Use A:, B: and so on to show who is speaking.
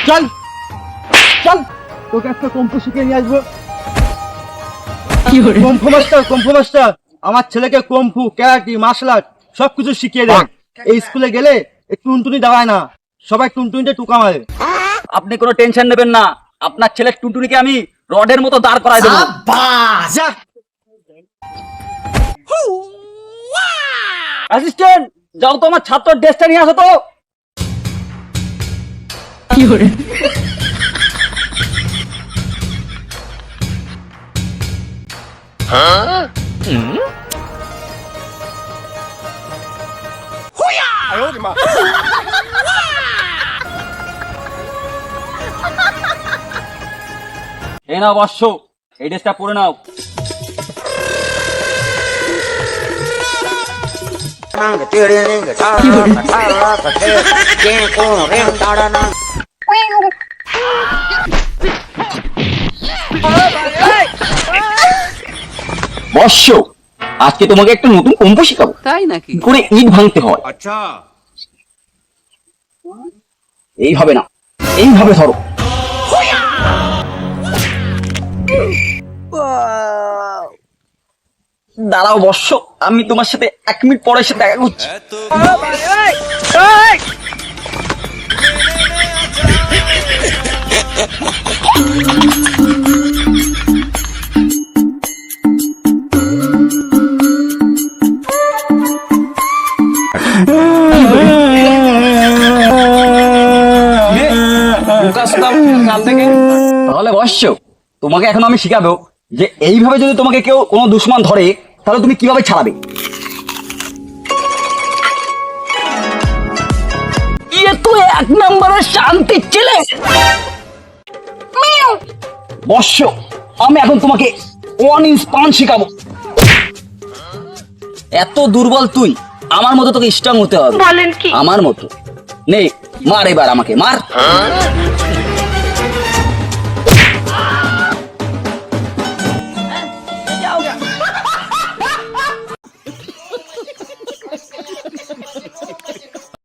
A: চল চল, তোকে একটা কম্পু শিখে নিয়ে আসবো। কম্পু মাস্টার, কম্পু মাস্টার, আমার ছেলেকে কম্পু, ক্যারাটি, মার্শাল আর্ট সবকিছু শিখিয়ে দেয়। এই স্কুলে গেলে এই টুনটুনি দাঁড়ায় না, সবাই টুনটুনিতে টুকা মারে।
B: আপনি কোনো টেনশন নেবেন না, আপনার ছেলে টুনটুনিকে আমি রডের মতো দাঁড় করাই দেবো।
A: যা।
B: অ্যাসিস্ট্যান্ট, যাও তো আমার ছাত্রের ড্রেসটা নিয়ে আসো তো। এই নাও বর্ষ, এই ড্রেসটা পরে নাও। বর্ষ, আজকে তোমাকে একটা নতুন কম্পু শেখাবো।
C: তাই নাকি?
B: কি করে ইট ভাঙতে হয়। আচ্ছা, এইভাবে না, এইভাবে ধরো। দাঁড়াও বর্ষ, আমি তোমার সাথে 1 মিনিট পরে এসে দেখা করছি। তাহলে বর্ষ, তোমাকে এখন আমি শিখাবো যে এইভাবে যদি তোমাকে কেউ কোনো দুশমন ধরে তাহলে তুমি কিভাবে ছাড়াবে। এ তো 1 নম্বরের শান্তির ছেলে। বর্ষ, আমি এখন তোমাকে 1 ইঞ্চ পান শিখাবো। এত দুর্বল তুই, আমার মতো তোকে স্ট্রং হতে হবে।
D: বলেন কি?
B: আমার মতো। নে মার, এবার আমাকে মার।